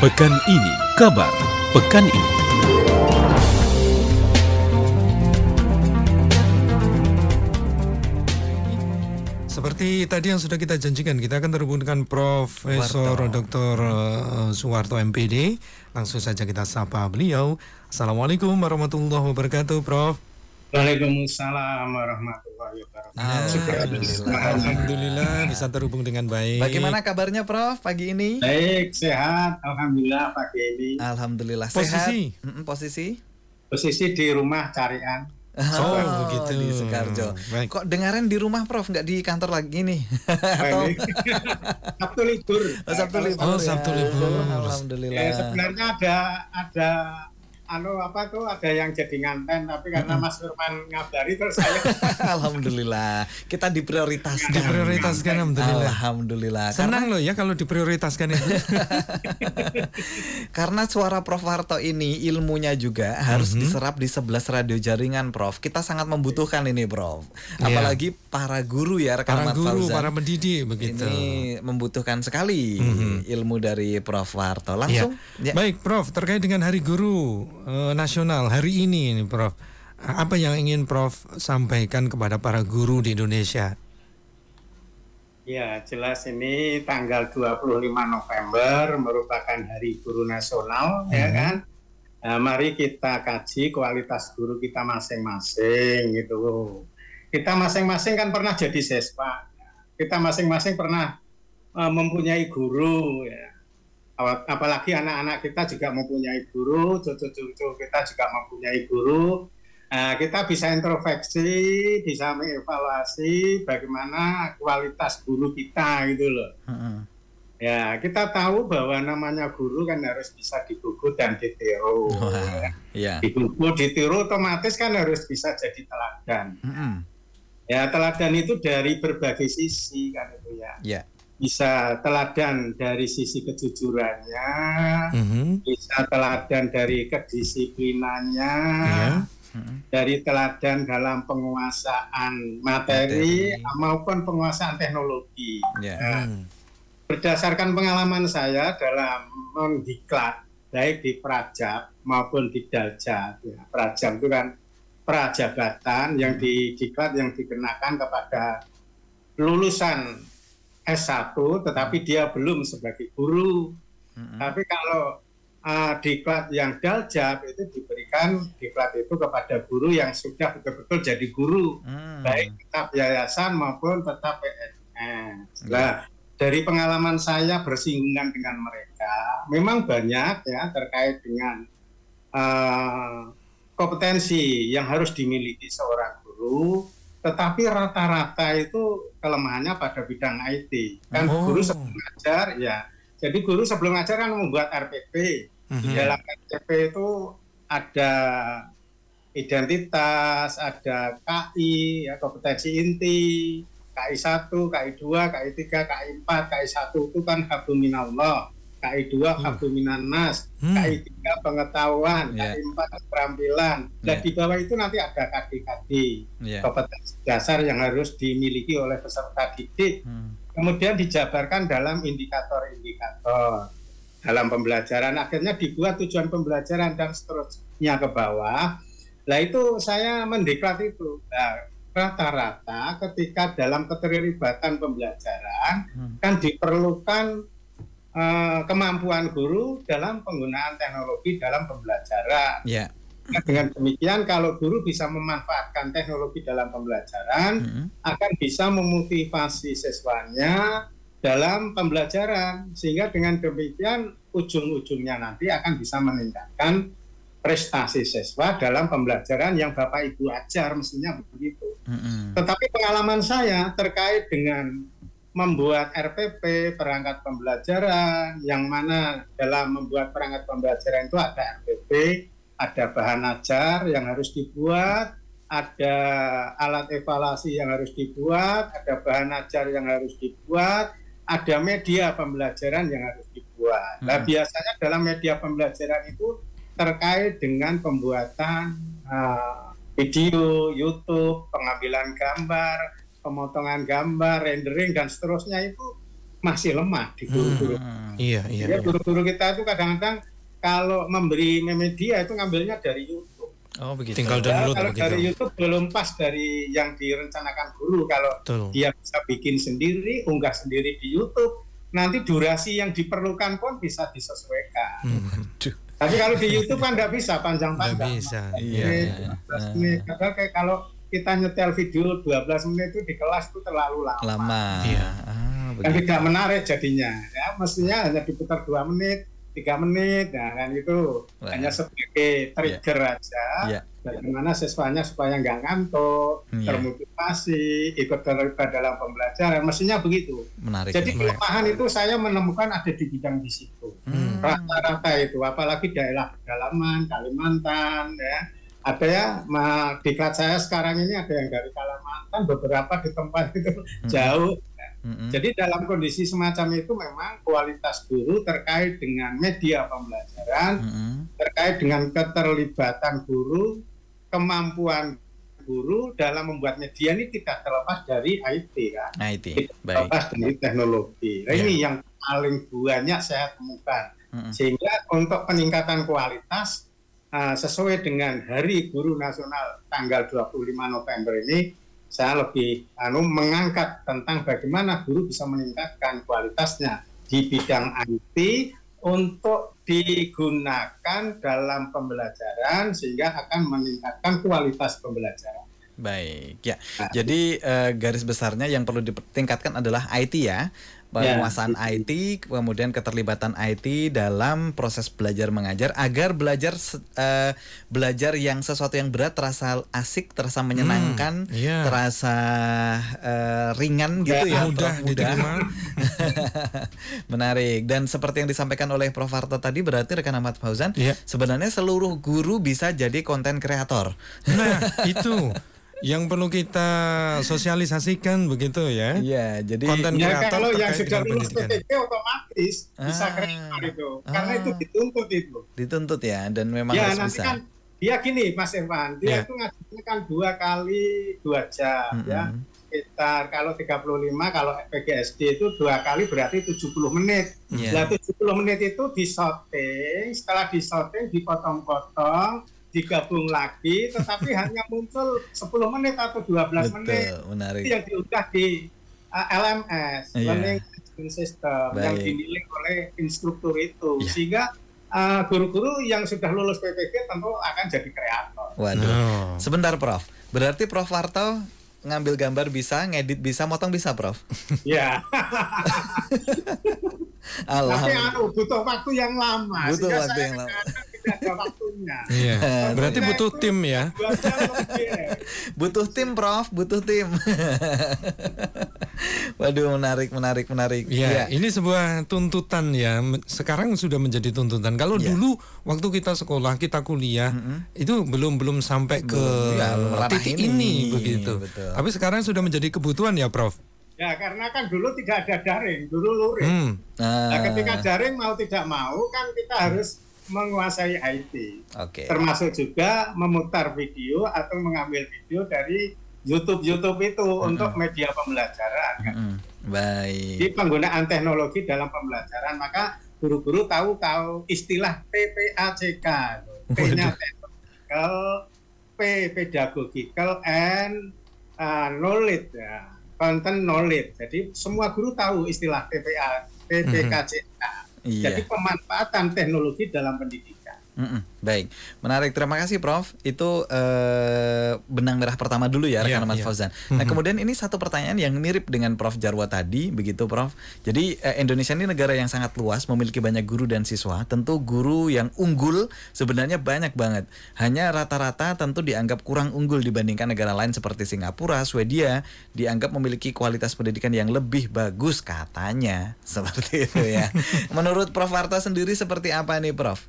Pekan ini, kabar pekan ini. Seperti tadi yang sudah kita janjikan, kita akan terhubung dengan Profesor Dr. Suwarto MPD. Langsung saja kita sapa beliau. Assalamualaikum warahmatullahi wabarakatuh, Prof. Waalaikumsalam warahmatullahi wabarakatuh. Alhamdulillah bisa terhubung dengan baik. Bagaimana kabarnya, Prof, pagi ini? Baik, sehat. Alhamdulillah pagi ini. Alhamdulillah Posisi? sehat. Posisi di rumah carian. Oh, begitu. Di Sukarjo. Baik. Kok dengarin di rumah, Prof, nggak di kantor lagi nih? Atau Sabtu libur. Sabtu libur. Oh, Sabtu libur. Alhamdulillah. Ya, sebenarnya ada ada yang jadi nganten, tapi karena Mas Firman ngabari terus saya. Alhamdulillah, kita diprioritaskan. Alhamdulillah. Alhamdulillah. Senang loh ya kalau diprioritaskan itu. Karena suara Prof Warto ini ilmunya juga harus diserap di 11 radio jaringan, Prof. Kita sangat membutuhkan ini, Prof. Apalagi para guru ya, rekan Para Ahmad guru, Fauzan. para pendidik begitu. Ini membutuhkan sekali ilmu dari Prof Warto. Langsung. Ya. Baik, Prof, terkait dengan Hari Guru Nasional hari ini, Prof. Apa yang ingin Prof sampaikan kepada para guru di Indonesia? Ya, jelas ini tanggal 25 November merupakan Hari Guru Nasional, ya kan? Nah, mari kita kaji kualitas guru kita masing-masing gitu. Kita masing-masing kan pernah jadi siswa. Kita masing-masing pernah mempunyai guru, ya. Apalagi anak-anak kita juga mempunyai guru, cucu-cucu kita juga mempunyai guru. Nah, kita bisa introspeksi, bisa mengevaluasi bagaimana kualitas guru kita gitu loh. Ya, kita tahu bahwa namanya guru kan harus bisa digugu dan ditiru. Digugu, ditiru otomatis kan harus bisa jadi teladan. Ya, teladan itu dari berbagai sisi kan itu ya. Bisa teladan dari sisi kejujurannya, bisa teladan dari kedisiplinannya, dari teladan dalam penguasaan materi maupun penguasaan teknologi. Berdasarkan pengalaman saya dalam mendiklat, baik di Prajab maupun di Daljat. Ya, Prajab itu kan prajabatan yang didiklat yang dikenakan kepada lulusan S1 tetapi dia belum sebagai guru. Tapi kalau diklat yang Daljat itu diberikan diklat itu kepada guru yang sudah betul-betul jadi guru, baik tetap yayasan maupun tetap PNS. Nah, dari pengalaman saya bersinggungan dengan mereka, memang banyak ya terkait dengan kompetensi yang harus dimiliki seorang guru. Tetapi rata-rata itu kelemahannya pada bidang IT. Kan guru sebelum ngajar, ya. Jadi guru sebelum ngajar kan membuat RPP. Di dalam RPP itu ada identitas, ada KI, ya, kompetensi inti, KI 1, KI 2, KI 3, KI 4, KI 1 itu kan hablu minallah. KI 2 hablu minan nas, KI 3 pengetahuan, KI 4 keterampilan. Dan di bawah itu nanti ada KD-KD, kompetensi dasar yang harus dimiliki oleh peserta didik. Kemudian dijabarkan dalam indikator-indikator dalam pembelajaran. Akhirnya dibuat tujuan pembelajaran dan seterusnya ke bawah. Nah itu saya mendiklat itu. Nah, rata-rata ketika dalam keterlibatan pembelajaran kan diperlukan kemampuan guru dalam penggunaan teknologi dalam pembelajaran. Nah, dengan demikian kalau guru bisa memanfaatkan teknologi dalam pembelajaran akan bisa memotivasi siswanya dalam pembelajaran, sehingga dengan demikian ujung-ujungnya nanti akan bisa meningkatkan prestasi siswa dalam pembelajaran yang Bapak Ibu ajar, mestinya begitu. Tetapi pengalaman saya terkait dengan membuat RPP, perangkat pembelajaran, yang mana dalam membuat perangkat pembelajaran itu ada RPP, ada bahan ajar yang harus dibuat, ada alat evaluasi yang harus dibuat, ada bahan ajar yang harus dibuat, ada media pembelajaran yang harus dibuat. Nah, biasanya dalam media pembelajaran itu terkait dengan pembuatan video, YouTube, pengambilan gambar, pemotongan gambar, rendering, dan seterusnya itu masih lemah di guru-guru. Iya. Ya, guru-guru kita itu kadang-kadang kalau memberi media itu ngambilnya dari YouTube. Oh begitu. Tinggal Ya, download kalau begitu. dari YouTube belum pas dari yang direncanakan guru. Kalau Betul. dia bisa bikin sendiri, unggah sendiri di YouTube, nanti durasi yang diperlukan pun bisa disesuaikan. Tapi kalau di YouTube kan nggak bisa panjang-panjang. Nggak bisa, Iya. Padahal kayak kalau kita nyetel video 12 menit itu di kelas itu terlalu lama. Lama. Iya. Dan tidak menarik jadinya. Ya, mestinya hanya diputar 2 menit, 3 menit, nah kan itu hanya sebagai trigger aja. Bagaimana siswanya supaya nggak ngantuk, termotivasi, ikut terlibat dalam pembelajaran. Mestinya begitu. Menarik. Jadi kelemahan itu saya menemukan ada di bidang di situ. Rata-rata itu, apalagi daerah pedalaman, Kalimantan, ya. Ada ya, di kelas saya sekarang ini ada yang dari Kalimantan, beberapa di tempat itu jauh. Jadi dalam kondisi semacam itu memang kualitas guru terkait dengan media pembelajaran, terkait dengan keterlibatan guru, kemampuan guru dalam membuat media ini tidak terlepas dari IT kan. IT, tidak terlepas dari teknologi. Nah, ini yang paling banyak saya temukan. Sehingga untuk peningkatan kualitas sesuai dengan Hari Guru Nasional tanggal 25 November ini, saya lebih mengangkat tentang bagaimana guru bisa meningkatkan kualitasnya di bidang IT untuk digunakan dalam pembelajaran sehingga akan meningkatkan kualitas pembelajaran. Baik, ya. Jadi garis besarnya yang perlu ditingkatkan adalah IT ya. Penguasaan IT, kemudian keterlibatan IT dalam proses belajar mengajar agar belajar yang sesuatu yang berat terasa asik, terasa menyenangkan, terasa ringan gitu ya, mudah diterima. Menarik. Dan seperti yang disampaikan oleh Prof Harto tadi, berarti rekan Ahmad Fauzan, sebenarnya seluruh guru bisa jadi konten kreator. Nah, itu yang perlu kita sosialisasikan begitu ya. Iya, jadi konten kreator kalau yang sudah lulus pendidikan. PTP otomatis bisa kreator itu. Karena itu dituntut itu. Dituntut ya, dan memang ya, harus nanti bisa. Kan dia gini Mas Evan, dia itu ngajarnya kan 2 kali 2 jam ya. Sekitar kalau 35 kalau PGSD itu 2 kali berarti 70 menit. Nah, 70 menit itu disorting, setelah disorting dipotong-potong, digabung lagi, tetapi hanya muncul 10 menit atau 12 menit. Menarik. Itu yang diunggah di LMS, Learning Management System, yang dinilai oleh instruktur itu. Sehingga guru-guru yang sudah lulus PPG tentu akan jadi kreator. Waduh. Sebentar Prof, berarti Prof Harto ngambil gambar bisa, ngedit bisa, motong bisa Prof? Ya. Tapi butuh waktu yang lama. Butuh waktu yang lama. Tidak ada waktunya. Iya. Berarti butuh tim ya. Butuh tim Prof, butuh tim. Waduh, menarik. Ya, ini sebuah tuntutan ya. Sekarang sudah menjadi tuntutan. Kalau dulu waktu kita sekolah, kita kuliah, itu belum sampai ke titik ini begitu. Betul. Tapi sekarang sudah menjadi kebutuhan ya, Prof. Ya, karena kan dulu tidak ada daring, dulu luring. Nah, ketika daring mau tidak mau kan kita harus menguasai IT. Termasuk juga memutar video atau mengambil video dari YouTube itu untuk media pembelajaran. Baik. Di penggunaan teknologi dalam pembelajaran, maka guru-guru tahu istilah PPACK. P-nya pedagogical, P pedagogical, and knowledge ya. Content knowledge. Jadi semua guru tahu istilah PPKCK. Jadi pemanfaatan teknologi dalam pendidikan. Baik, menarik. Terima kasih Prof. Itu benang merah pertama dulu ya rekan Mas Fauzan. Nah kemudian ini satu pertanyaan yang mirip dengan Prof Jarwo tadi, begitu Prof. Jadi Indonesia ini negara yang sangat luas, memiliki banyak guru dan siswa. Tentu guru yang unggul sebenarnya banyak banget. Hanya rata-rata tentu dianggap kurang unggul dibandingkan negara lain seperti Singapura, Swedia, dianggap memiliki kualitas pendidikan yang lebih bagus katanya. Seperti itu ya. Menurut Prof Harto sendiri seperti apa nih Prof?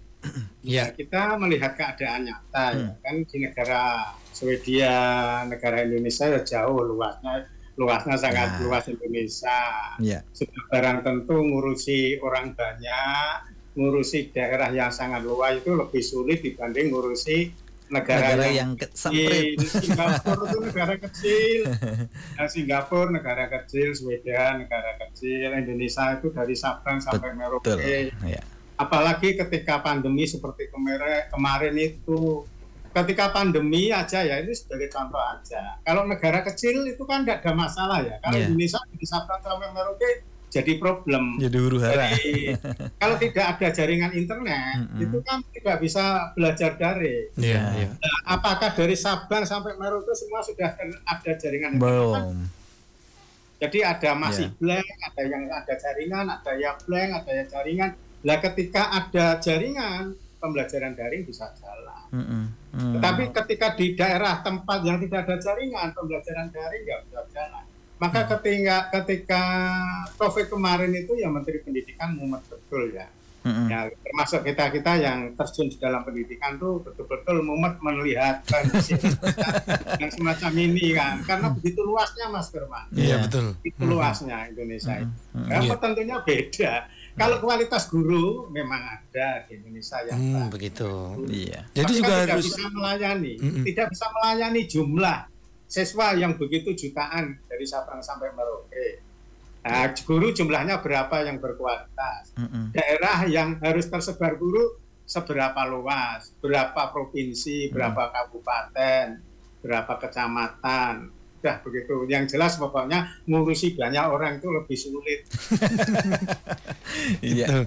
Ya, kita melihat keadaan nyata ya kan di negara Swedia, negara Indonesia ya jauh luasnya sangat luas Indonesia. Sudah barang tentu ngurusi orang banyak, ngurusi daerah yang sangat luas itu lebih sulit dibanding ngurusi negara yang semprit. Singapura itu negara kecil. Singapura negara kecil, Swedia negara kecil, Indonesia itu dari Sabang sampai Merauke. Ya. Apalagi ketika pandemi seperti kemarin itu, ketika pandemi aja ya, ini sebagai contoh aja. Kalau negara kecil itu kan tidak ada masalah ya. Kalau Indonesia dari Sabang sampai Merauke jadi problem. Jadi huru-hara. Kalau tidak ada jaringan internet, itu kan tidak bisa belajar daring. Iya. Nah, apakah dari Sabang sampai Merauke semua sudah ada jaringan internet? Belum. Jadi ada masih blank, ada yang ada jaringan, ada yang blank, ada yang jaringan. Nah, ketika ada jaringan, pembelajaran daring bisa jalan. Tetapi ketika di daerah tempat yang tidak ada jaringan, pembelajaran daring nggak bisa jalan. Maka ketika COVID kemarin itu ya Menteri Pendidikan mumet betul ya. Ya termasuk kita yang terjun di dalam pendidikan tuh betul-betul mumet melihat kondisi yang semacam ini kan. Karena begitu luasnya Mas Firman. Iya betul. Begitu luasnya Indonesia itu. Karena tentunya beda. Kalau kualitas guru memang ada di Indonesia yang begitu. Iya. Jadi juga tidak harus bisa melayani, tidak bisa melayani jumlah siswa yang begitu jutaan dari Sabang sampai Merauke. Nah, guru jumlahnya berapa yang berkualitas? Daerah yang harus tersebar guru seberapa luas? Berapa provinsi? Berapa kabupaten? Berapa kecamatan? Udah begitu. Yang jelas pokoknya ngurusi banyak orang itu lebih sulit. Iya.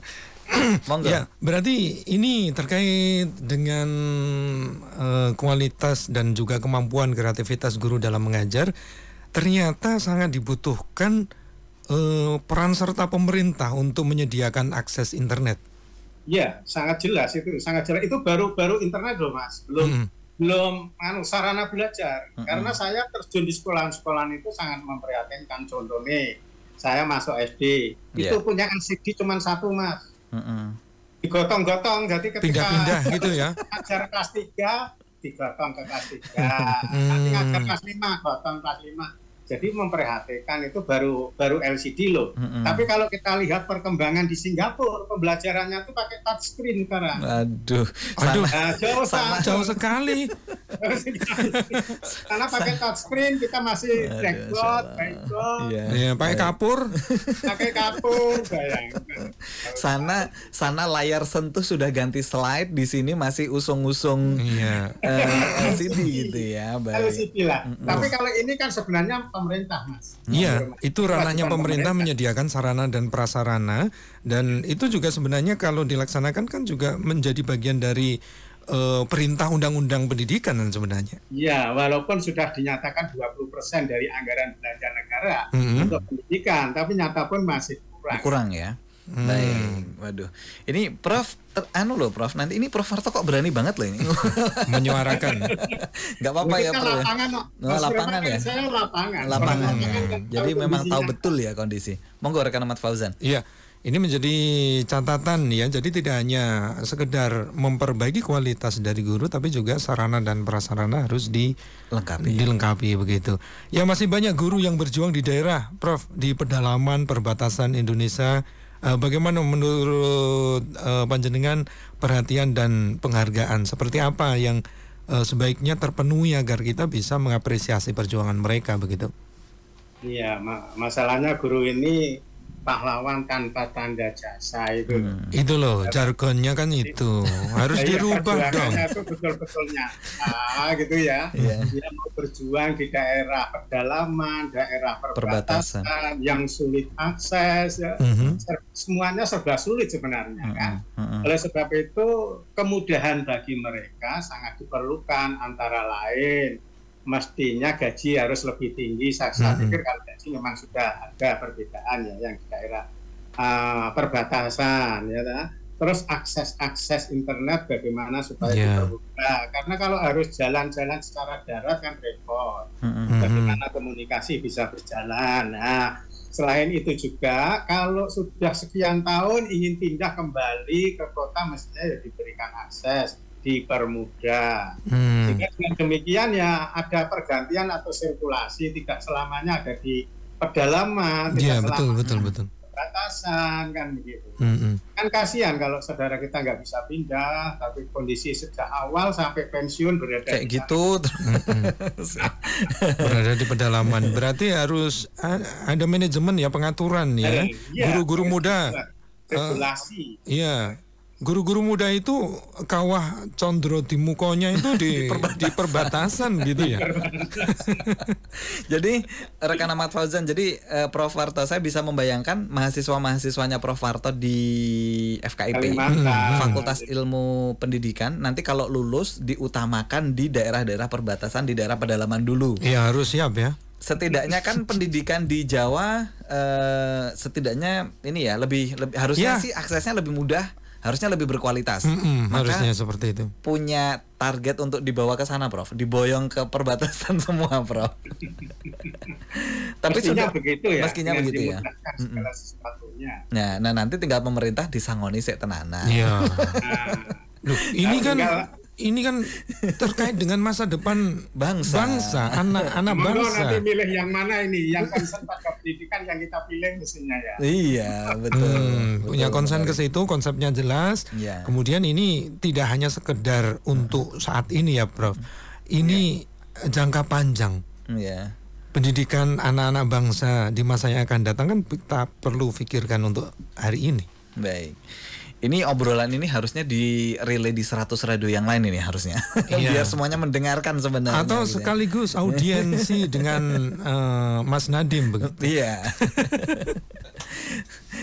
Ya, berarti ini terkait dengan kualitas dan juga kemampuan kreativitas guru dalam mengajar. Ternyata sangat dibutuhkan peran serta pemerintah untuk menyediakan akses internet. Ya, sangat jelas itu, sangat jelas. Itu baru internet loh Mas, belum sarana belajar. Karena saya terjun di sekolahan itu sangat memprihatinkan. Contohnya, saya masuk SD, itu punya LCD cuma satu Mas. Digotong-gotong, jadi ketika pindah-pindah gitu ya. Ngajar kelas 3 digotong ke kelas 3. Nanti ngajar kelas 5 gotong kelas 5. Jadi memprihatinkan, itu baru LCD loh. Tapi kalau kita lihat perkembangan di Singapura, pembelajarannya tuh pakai touchscreen sekarang. Aduh. Nah, jauh sekali. Karena pakai touchscreen kita masih blackboard, pakai kapur. Pakai kapur, bayangkan. Sana layar sentuh sudah ganti slide, di sini masih usung-usung LCD gitu ya. LCD lah. Tapi kalau ini kan sebenarnya pemerintah Mas. Iya, itu ranahnya pemerintah menyediakan sarana dan prasarana, dan itu juga sebenarnya kalau dilaksanakan kan juga menjadi bagian dari perintah undang-undang pendidikan kan sebenarnya. Iya, walaupun sudah dinyatakan 20% dari anggaran belanja negara untuk pendidikan, tapi nyata pun masih kurang. Kurang ya. Baik, waduh. Ini Prof, Prof, nanti ini Prof Harto kok berani banget loh ini menyuarakan. Gak apa-apa ya, Prof. Lapangan ya. Saya lapangan. Jadi memang tahu betul ya kondisi. Monggo rekan Ahmad Fauzan. Iya. Ini menjadi catatan ya, jadi tidak hanya sekedar memperbaiki kualitas dari guru, tapi juga sarana dan prasarana harus dilengkapi begitu. Ya masih banyak guru yang berjuang di daerah, Prof, di pedalaman perbatasan Indonesia. Bagaimana menurut panjenengan perhatian dan penghargaan seperti apa yang sebaiknya terpenuhi agar kita bisa mengapresiasi perjuangan mereka begitu? Iya, masalahnya guru ini pahlawan tanpa tanda jasa itu. Itu loh, jargonnya kan itu. Harus dirubah dong. Itu betul-betul nyata gitu ya. Dia mau berjuang di daerah pedalaman, daerah perbatasan yang sulit akses ya. Semuanya serba sulit sebenarnya kan. Oleh sebab itu kemudahan bagi mereka sangat diperlukan, antara lain mestinya gaji harus lebih tinggi. Saya pikir kalau gaji memang sudah ada perbedaan ya yang di daerah perbatasan ya. Terus akses internet bagaimana supaya dipermudah, karena kalau harus jalan-jalan secara darat kan repot. Bagaimana komunikasi bisa berjalan. Nah, selain itu juga kalau sudah sekian tahun ingin pindah kembali ke kota mestinya ya diberikan akses, dipermudah. Sehingga dengan demikian ya ada pergantian atau sirkulasi, tidak selamanya ada di pedalaman, tidak betul. batasan kan begitu. Mm-mm. Kan kasihan kalau saudara kita nggak bisa pindah, tapi kondisi sejak awal sampai pensiun berada Kayak di gitu. Berada di pedalaman. Berarti harus ada manajemen ya, pengaturan ya. Iya, Guru-guru muda. regulasi. Iya. Guru-guru muda itu kawah condro di mukonya itu di perbatasan gitu ya. Jadi rekan Ahmad Fauzan, jadi Prof Warto, saya bisa membayangkan mahasiswa-mahasiswanya Prof Warto di FKIP, Kalimantan. Fakultas Ilmu Pendidikan, nanti kalau lulus diutamakan di daerah-daerah perbatasan, di daerah pedalaman dulu. Iya, harus siap ya. Setidaknya kan pendidikan di Jawa setidaknya ini ya lebih harusnya Ya. sih aksesnya lebih mudah, harusnya lebih berkualitas. Maka Harusnya seperti itu. punya target untuk dibawa ke sana, Prof. Diboyong ke perbatasan semua, Prof. Tapi Mestinya sudah begitu ya. Meskinya dengan begitu ya. dimudahkan segala sesuatunya. Nah, nanti tinggal pemerintah disangoni sik tenanan. Iya. Nah, Loh, ini kan tinggal- ini kan terkait dengan masa depan Bangsa. anak-anak monggo bangsa. nanti milih yang mana ini, yang konsen pada pendidikan yang kita pilih mestinya ya. Iya, betul. Punya konsen ke situ, konsepnya jelas. Iya. Kemudian ini tidak hanya sekedar untuk saat ini ya, Prof. Ini jangka panjang. Iya. Pendidikan anak-anak bangsa di masa yang akan datang kan kita perlu pikirkan untuk hari ini. Baik. Ini obrolan ini harusnya di-relay di 100 radio yang lain ini harusnya. Iya. Biar semuanya mendengarkan sebenarnya. Atau gitu ya. sekaligus audiensi dengan Mas Nadim begitu. Iya.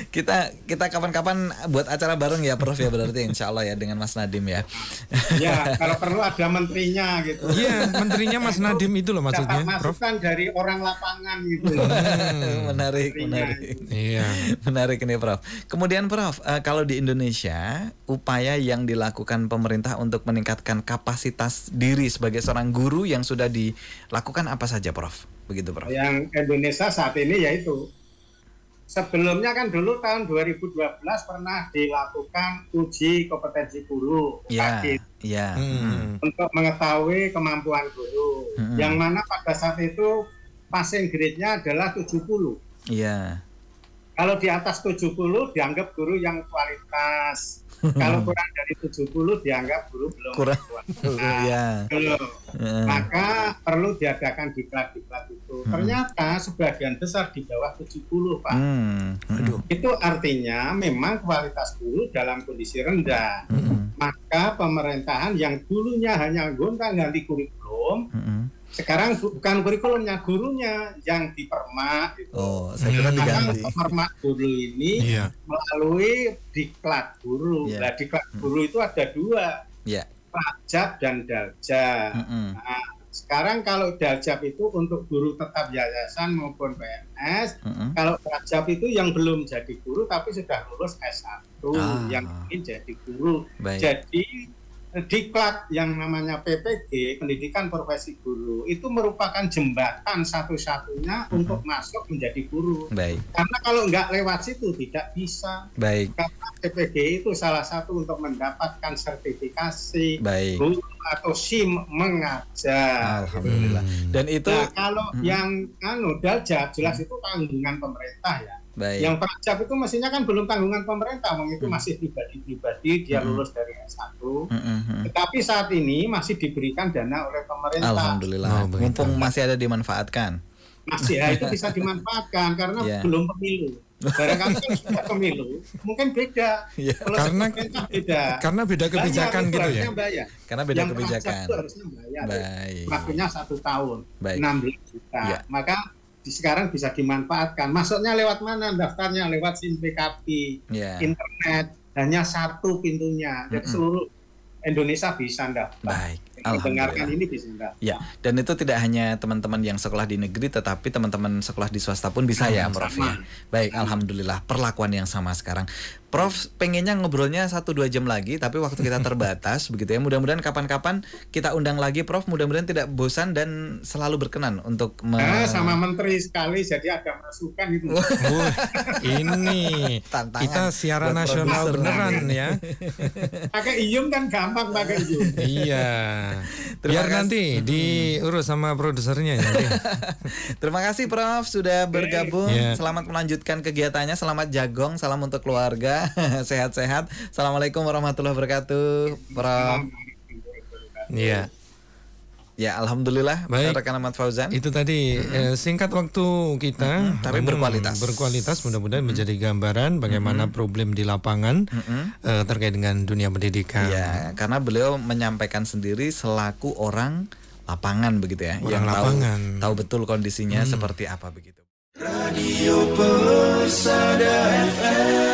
kita kapan-kapan buat acara bareng ya, Prof ya, berarti insya Allah ya dengan Mas Nadim ya. Ya, kalau perlu ada menterinya gitu. Iya, menterinya Mas Nadim itu loh maksudnya, Dapat Prof. masukan dari orang lapangan gitu. Menarik. Iya. Menarik ini, Prof. Kemudian Prof, kalau di Indonesia upaya yang dilakukan pemerintah untuk meningkatkan kapasitas diri sebagai seorang guru yang sudah dilakukan apa saja, Prof? Begitu, Prof. Yang Indonesia saat ini yaitu sebelumnya kan dulu tahun 2012 pernah dilakukan uji kompetensi guru Ya, UKG, ya. untuk mengetahui kemampuan guru. Yang mana pada saat itu passing grade-nya adalah 70. Iya. Kalau di atas 70 dianggap guru yang kualitas. Kalau kurang dari 70 dianggap guru belum Kurang. kualitas. Ya. Belum. Maka perlu diadakan diklat-diklat itu. Ternyata sebagian besar di bawah 70, Pak. Aduh. Itu artinya memang kualitas guru dalam kondisi rendah. Maka pemerintahan yang dulunya hanya gonta-ganti kurikulum, sekarang bukan kurikulumnya, gurunya yang dipermak gitu. Oh, saya kira Maka diganti. pemermak guru ini Iya. melalui diklat guru. Iya. Nah, diklat guru itu ada dua, Ya. Rajab dan Daljab. Nah, sekarang kalau Daljab itu untuk guru tetap yayasan maupun PNS. Kalau Rajab itu yang belum jadi guru tapi sudah lulus S1 yang ingin jadi guru. Baik. Jadi diklat yang namanya PPG, Pendidikan Profesi Guru, itu merupakan jembatan satu-satunya untuk masuk menjadi guru. Baik. Karena kalau nggak lewat situ tidak bisa. Baik. Karena PPG itu salah satu untuk mendapatkan sertifikasi Baik. guru atau SIM mengajar. Alhamdulillah. Dan itu Nah, kalau yang Daljab jelas itu tanggungan pemerintah ya. baik. Yang Rajab itu mestinya kan belum tanggungan pemerintah, itu masih pribadi-pribadi, dia lulus dari S1. Tetapi saat ini masih diberikan dana oleh pemerintah. Alhamdulillah. Oh, begitu. Mumpung masih ada dimanfaatkan. Masih ya, itu bisa dimanfaatkan karena Iya. belum pemilu. Barangkali kan sudah pemilu, mungkin beda. Iya. Kalau Karena- pemerintah beda. Karena beda kebijakan Bayar, itu gitu ya. harusnya bayar. Karena beda Yang kebijakan. Rajab itu harusnya bayar. Baik. Waktunya 1 tahun, Baik. 16 juta. Iya. Maka sekarang bisa dimanfaatkan. Masuknya lewat mana? Daftarnya lewat SIM PKP, Ya. internet, hanya satu pintunya. Jadi seluruh Indonesia bisa daftar. Baik. Yang mendengarkan Alhamdulillah. ini bisa daftar. Ya, dan itu tidak hanya teman-teman yang sekolah di negeri, tetapi teman-teman sekolah di swasta pun bisa ya, Prof ya. Baik, alhamdulillah perlakuan yang sama sekarang. Prof pengennya ngobrolnya 1-2 jam lagi, tapi waktu kita terbatas begitu ya. Mudah-mudahan kapan-kapan kita undang lagi Prof. Mudah-mudahan tidak bosan dan selalu berkenan untuk sama menteri sekali, jadi ada masukan itu. Ini Tantangan kita siaran buat nasional produser. beneran ya. Pakai ium kan gampang pakai ium. Iya. Terima Biar kasih. nanti diurus sama produsernya nanti. Terima kasih Prof sudah bergabung. Ya. Selamat melanjutkan kegiatannya. Selamat jagong. Salam untuk keluarga. Sehat-sehat. Assalamualaikum warahmatullahi wabarakatuh, Prof. Iya. Ya, alhamdulillah. Baik. Rekan Ahmad Fauzan. Itu tadi singkat waktu kita, tapi berkualitas. Berkualitas, mudah-mudahan menjadi gambaran bagaimana problem di lapangan terkait dengan dunia pendidikan. Ya, karena beliau menyampaikan sendiri selaku orang lapangan begitu ya, Orang yang lapangan. tahu betul kondisinya seperti apa begitu. Radio Persada FM.